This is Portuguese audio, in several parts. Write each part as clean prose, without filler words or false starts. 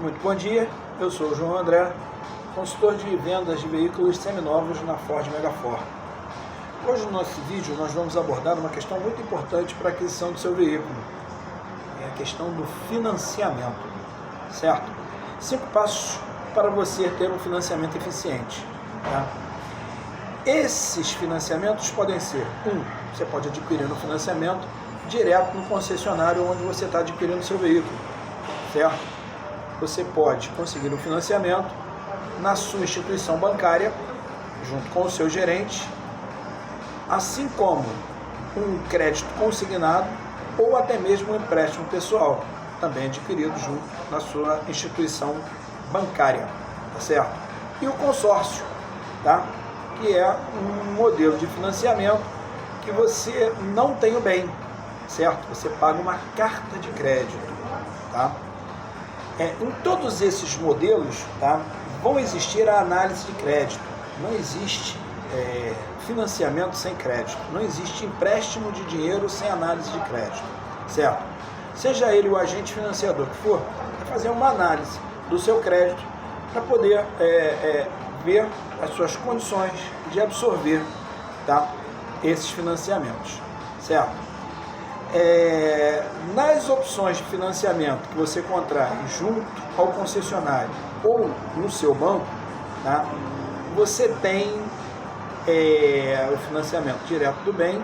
Muito bom dia, eu sou o João André, consultor de vendas de veículos seminovos na Ford Megafor. Hoje no nosso vídeo nós vamos abordar uma questão muito importante para a aquisição do seu veículo, é a questão do financiamento, certo? 5 passos para você ter um financiamento eficiente. Tá? Esses financiamentos podem ser, você pode adquirir um financiamento direto no concessionário onde você está adquirindo o seu veículo, certo? Você pode conseguir um financiamento na sua instituição bancária, junto com o seu gerente, assim como um crédito consignado ou até mesmo um empréstimo pessoal, também adquirido junto na sua instituição bancária, tá certo? E o consórcio, tá? Que é um modelo de financiamento que você não tem o bem, certo? Você paga uma carta de crédito, tá? Em todos esses modelos, tá, vão existir a análise de crédito. Não existe financiamento sem crédito. Não existe empréstimo de dinheiro sem análise de crédito, certo? Seja ele o agente financiador que for, vai fazer uma análise do seu crédito para poder ver as suas condições de absorver, tá, esses financiamentos, certo? Nas opções de financiamento que você contrai junto ao concessionário ou no seu banco, tá, você tem o financiamento direto do bem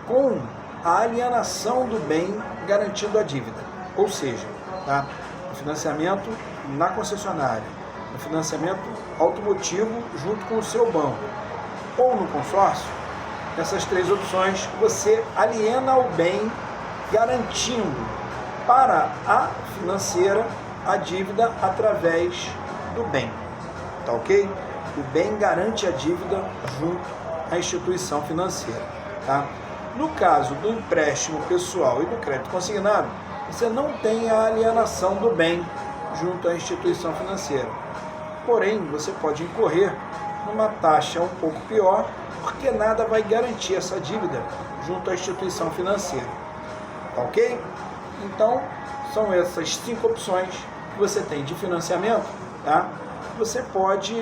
com a alienação do bem garantindo a dívida, ou seja, tá, o financiamento na concessionária, o financiamento automotivo junto com o seu banco ou no consórcio. Nessas 3 opções, você aliena o bem, garantindo para a financeira a dívida através do bem. Tá ok? O bem garante a dívida junto à instituição financeira. Tá? No caso do empréstimo pessoal e do crédito consignado, você não tem a alienação do bem junto à instituição financeira. Porém, você pode incorrer numa taxa um pouco pior, porque nada vai garantir essa dívida junto à instituição financeira. Tá ok? Então, são essas 5 opções que você tem de financiamento, tá? Você pode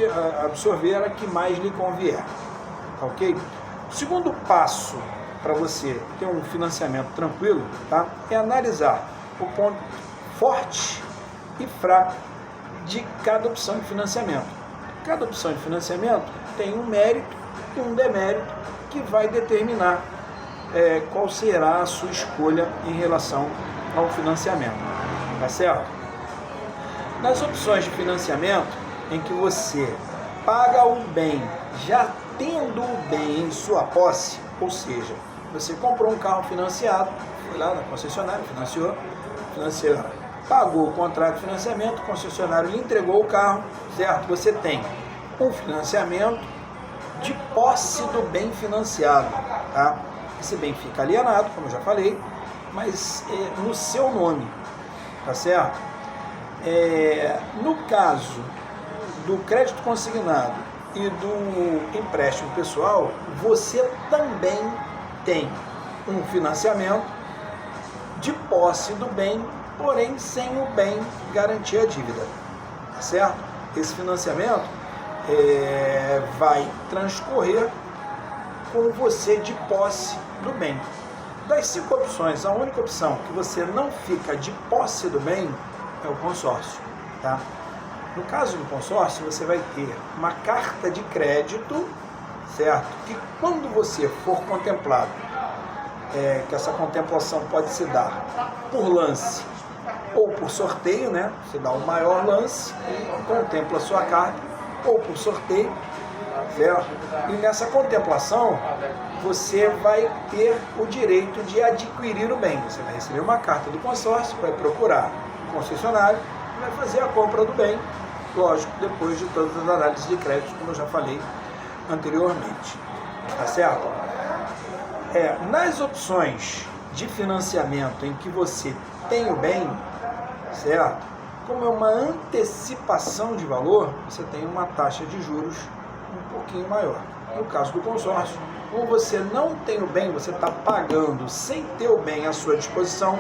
absorver a que mais lhe convier. Tá ok? O segundo passo para você ter um financiamento tranquilo, tá, é analisar o ponto forte e fraco de cada opção de financiamento. Cada opção de financiamento tem um mérito e um demérito que vai determinar qual será a sua escolha em relação ao financiamento, tá certo? Nas opções de financiamento em que você paga o bem já tendo o bem em sua posse, ou seja, você comprou um carro financiado, foi lá na concessionária, financiou, pagou o contrato de financiamento, o concessionário lhe entregou o carro, certo? Você tem um financiamento de posse do bem financiado, tá? Esse bem fica alienado, como eu já falei, mas no seu nome, tá certo? No caso do crédito consignado e do empréstimo pessoal, você também tem um financiamento de posse do bem, porém sem o bem garantir a dívida, tá certo? Esse financiamento vai transcorrer com você de posse do bem. Das 5 opções, a única opção que você não fica de posse do bem é o consórcio, tá? No caso do consórcio, você vai ter uma carta de crédito, certo? Que quando você for contemplado, que essa contemplação pode se dar por lance ou por sorteio, né? Você dá o maior lance e contempla a sua carta, ou por sorteio, certo? E nessa contemplação, você vai ter o direito de adquirir o bem. Você vai receber uma carta do consórcio, vai procurar o concessionário e vai fazer a compra do bem, lógico, depois de todas as análises de crédito, como eu já falei anteriormente. Tá certo? Nas opções de financiamento em que você tem o bem, certo? Como é uma antecipação de valor, você tem uma taxa de juros um pouquinho maior. No caso do consórcio, como você não tem o bem, você está pagando sem ter o bem à sua disposição,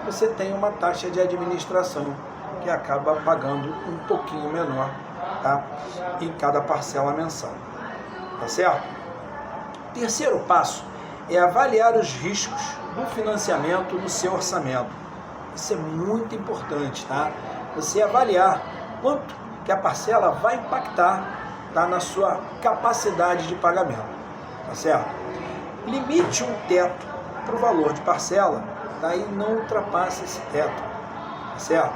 você tem uma taxa de administração que acaba pagando um pouquinho menor, tá? Em cada parcela mensal. Tá certo? Terceiro passo é avaliar os riscos do financiamento no seu orçamento. Isso é muito importante, tá? Você avaliar quanto que a parcela vai impactar, tá, na sua capacidade de pagamento, tá certo? Limite um teto para o valor de parcela, tá? E não ultrapasse esse teto, tá certo?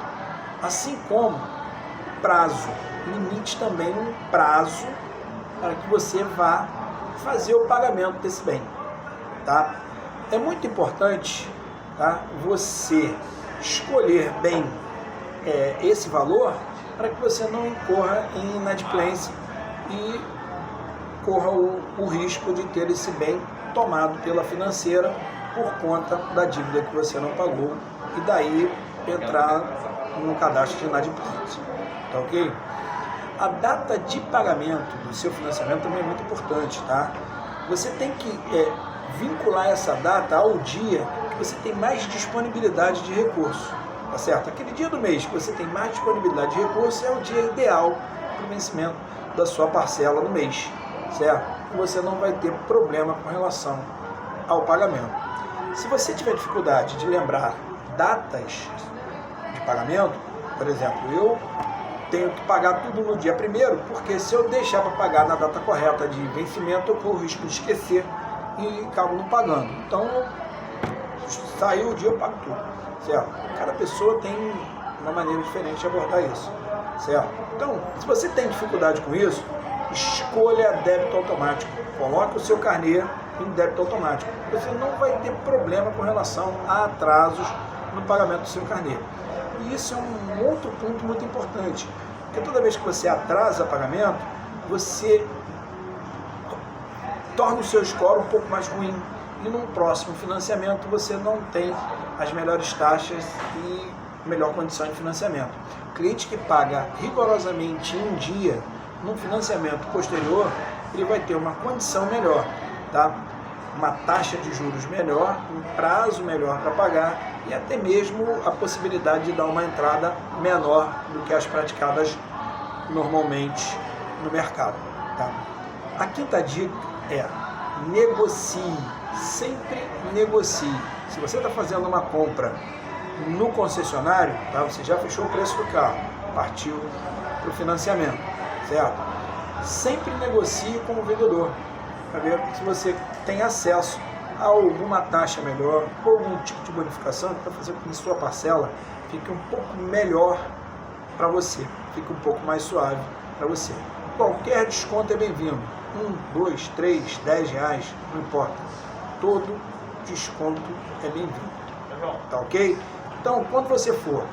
Assim como prazo, limite também um prazo para que você vá fazer o pagamento desse bem, tá? É muito importante, tá, você escolher bem esse valor para que você não incorra em inadimplência e corra o risco de ter esse bem tomado pela financeira por conta da dívida que você não pagou e daí entrar no cadastro de inadimplência, tá ok? A data de pagamento do seu financiamento também é muito importante, tá? Você tem que vincular essa data ao dia que você tem mais disponibilidade de recurso, tá certo? Aquele dia do mês que você tem mais disponibilidade de recurso é o dia ideal para o vencimento da sua parcela no mês, certo? Você não vai ter problema com relação ao pagamento. Se você tiver dificuldade de lembrar datas de pagamento, por exemplo, eu tenho que pagar tudo no dia 1º, porque se eu deixar para pagar na data correta de vencimento, eu corro o risco de esquecer e acabo não pagando. Então, saiu o dia, eu pago tudo, certo? Cada pessoa tem uma maneira diferente de abordar isso, certo? Então, se você tem dificuldade com isso, escolha débito automático. Coloque o seu carnê em débito automático. Você não vai ter problema com relação a atrasos no pagamento do seu carnê. E isso é um outro ponto muito importante, porque toda vez que você atrasa pagamento, você torna o seu score um pouco mais ruim e num próximo financiamento você não tem as melhores taxas e melhor condição de financiamento. O cliente que paga rigorosamente em um dia, num financiamento posterior, ele vai ter uma condição melhor, tá? Uma taxa de juros melhor, um prazo melhor para pagar e até mesmo a possibilidade de dar uma entrada menor do que as praticadas normalmente no mercado, tá? A quinta dica é: negocie, sempre negocie. Se você está fazendo uma compra no concessionário, tá? Você já fechou o preço do carro, partiu para o financiamento, certo? Sempre negocie com o vendedor, para ver se você tem acesso a alguma taxa melhor ou algum tipo de bonificação para fazer com que sua parcela fique um pouco melhor para você, fique um pouco mais suave para você. Qualquer desconto é bem-vindo, 1, 2, 3, 10 reais, não importa, todo desconto é bem-vindo, tá ok? Então, quando você for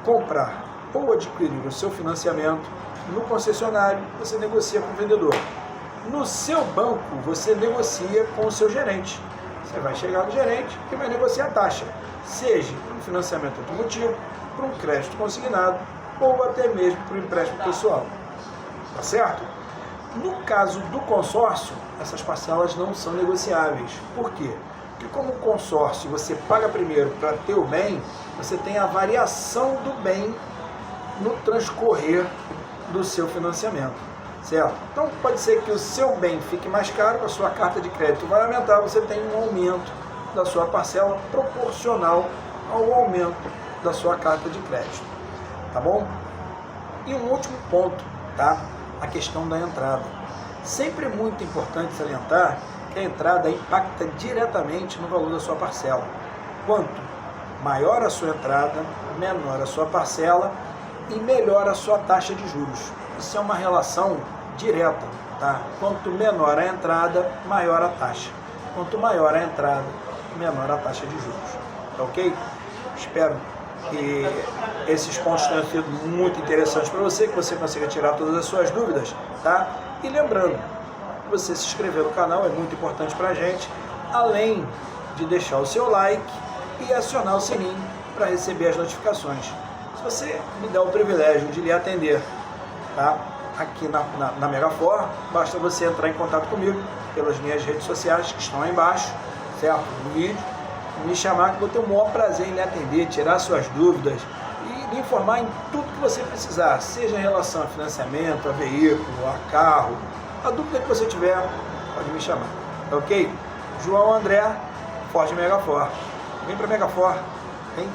comprar ou adquirir o seu financiamento no concessionário, você negocia com o vendedor. No seu banco, você negocia com o seu gerente. Você vai chegar no gerente e vai negociar a taxa, seja para um financiamento automotivo, para um crédito consignado ou até mesmo para um empréstimo pessoal. Tá certo? No caso do consórcio, essas parcelas não são negociáveis. Por quê? Porque como consórcio você paga primeiro para ter o bem, você tem a variação do bem no transcorrer do seu financiamento, certo? Então pode ser que o seu bem fique mais caro, a sua carta de crédito vai aumentar, você tem um aumento da sua parcela proporcional ao aumento da sua carta de crédito, tá bom? E um último ponto, tá? A questão da entrada. Sempre é muito importante salientar que a entrada impacta diretamente no valor da sua parcela. Quanto maior a sua entrada, menor a sua parcela e melhor a sua taxa de juros. Isso é uma relação direta, tá? Quanto menor a entrada, maior a taxa. Quanto maior a entrada, menor a taxa de juros. Tá ok? Espero que esses pontos tenham sido muito interessantes para você, que você consiga tirar todas as suas dúvidas, tá? E lembrando, você se inscrever no canal é muito importante para a gente, além de deixar o seu like e acionar o sininho para receber as notificações. Se você me der o privilégio de lhe atender, tá? Aqui na Megafor, basta você entrar em contato comigo pelas minhas redes sociais que estão aí embaixo, certo? No vídeo, me chamar que eu vou ter o maior prazer em lhe atender, tirar suas dúvidas e lhe informar em tudo que você precisar, seja em relação a financiamento, a veículo, a carro, a dúvida que você tiver, pode me chamar, ok? João André, Ford Megafor. Vem para Megafor, vem.